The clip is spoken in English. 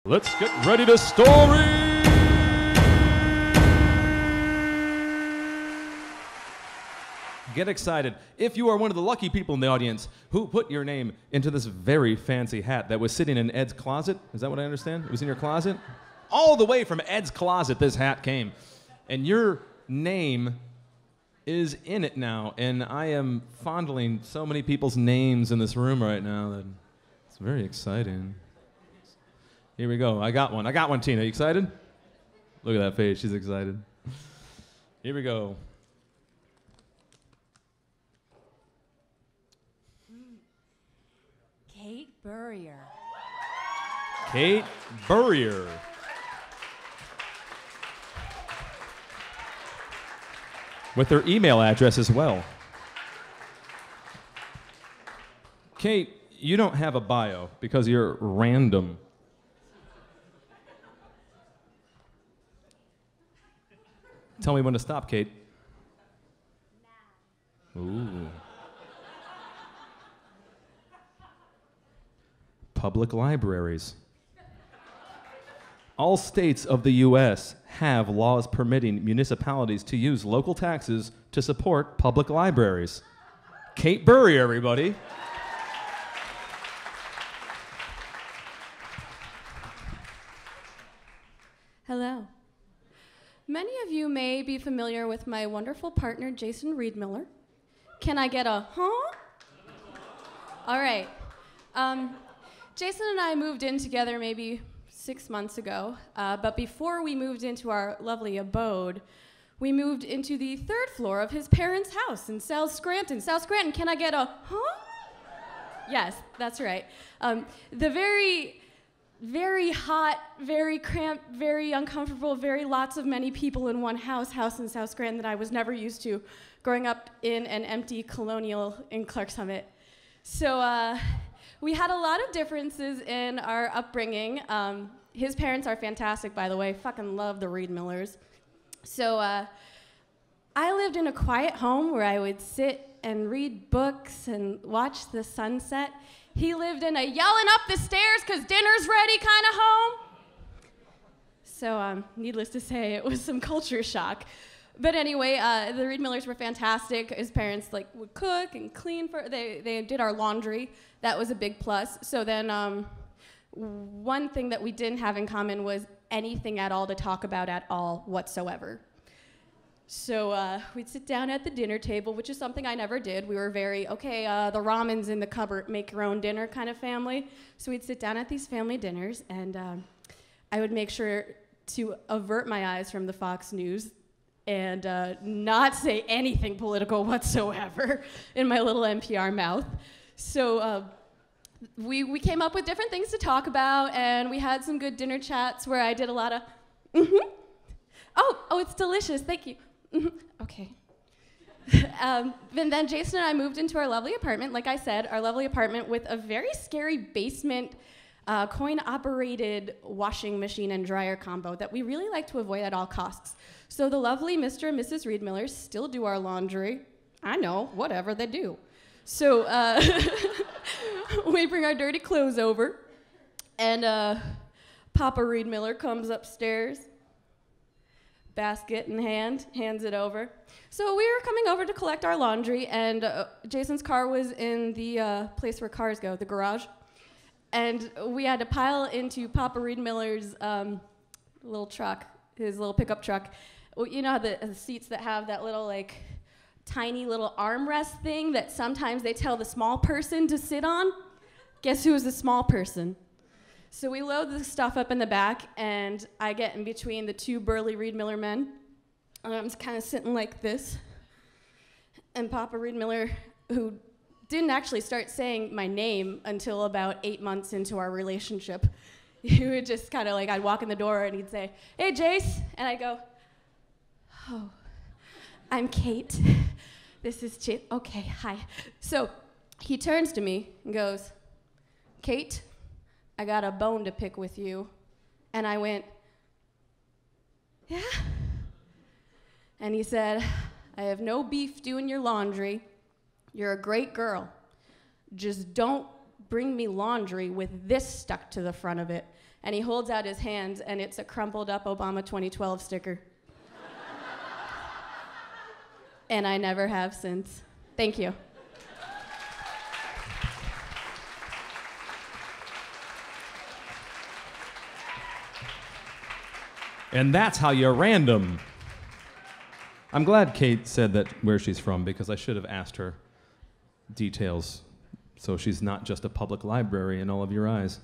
Let's get ready to story! Get excited. If you are one of the lucky people in the audience who put your name into this very fancy hat that was sitting in Ed's closet, is that what I understand? It was in your closet? All the way from Ed's closet, this hat came. And your name is in it now, and I am fondling so many people's names in this room right now that it's very exciting. Here we go. I got one, Tina. You excited? Look at that face. She's excited. Here we go. Kait Burrier. Kait Burrier. With their email address as well. Kait, you don't have a bio because you're random. Tell me when to stop, Kait. Now. Ooh. Public libraries. All states of the U.S. have laws permitting municipalities to use local taxes to support public libraries. Kait Burrier, everybody. Hello. Many of you may be familiar with my wonderful partner, Jason Reedmiller. Can I get a huh? All right. Jason and I moved in together maybe 6 months ago, but before we moved into our lovely abode, we moved into the 3rd floor of his parents' house in South Scranton. South Scranton, can I get a huh? Yes, that's right. The very hot, very cramped, very uncomfortable, many people in one house in South Scranton that I was never used to growing up in an empty colonial in Clark Summit. So we had a lot of differences in our upbringing. His parents are fantastic, by the way. Fucking love the Reedmillers. So I lived in a quiet home where I would sit and read books and watch the sunset. He lived in a yelling up the stairs because dinner's ready kind of home. So needless to say, it was some culture shock. But anyway, the Reedmillers were fantastic. His parents would cook and clean they did our laundry. That was a big plus. So then one thing that we didn't have in common was anything at all to talk about at all whatsoever. So we'd sit down at the dinner table, which is something I never did. We were very, okay, the ramen's in the cupboard, make your own dinner kind of family. So we'd sit down at these family dinners, and I would make sure to avert my eyes from the Fox News and not say anything political whatsoever in my little NPR mouth. So we came up with different things to talk about, and we had some good dinner chats where I did a lot of, Oh, it's delicious, thank you. Okay. And then Jason and I moved into our lovely apartment, like I said, our lovely apartment with a very scary basement coin-operated washing machine and dryer combo that we really like to avoid at all costs. So the lovely Mr. and Mrs. Reedmillers still do our laundry. I know, whatever they do. So we bring our dirty clothes over, and Papa Reedmiller comes upstairs, basket in hand, hands it over. So we were coming over to collect our laundry, and Jason's car was in the place where cars go, the garage. And we had to pile into Papa Reedmiller's little truck, his little pickup truck. Well, you know how the seats that have that little, tiny little armrest thing that sometimes they tell the small person to sit on? Guess who was the small person? So we load the stuff up in the back, and I get in between the 2 burly Reedmiller men, and I'm just kind of sitting like this. And Papa Reedmiller, who didn't actually start saying my name until about 8 months into our relationship, he would just kind of I'd walk in the door, and he'd say, "Hey, Jace," and I'd go, "Oh, I'm Kait. This is Jace. Okay, hi." So he turns to me and goes, "Kait, I got a bone to pick with you." And I went, "Yeah?" And he said, "I have no beef doing your laundry. You're a great girl. Just don't bring me laundry with this stuck to the front of it." and he holds out his hand, and it's a crumpled up Obama 2012 sticker. And I never have since. Thank you. And that's how you random. I'm glad Kate said that where she's from, because I should have asked her details so she's not just a public library in all of your eyes.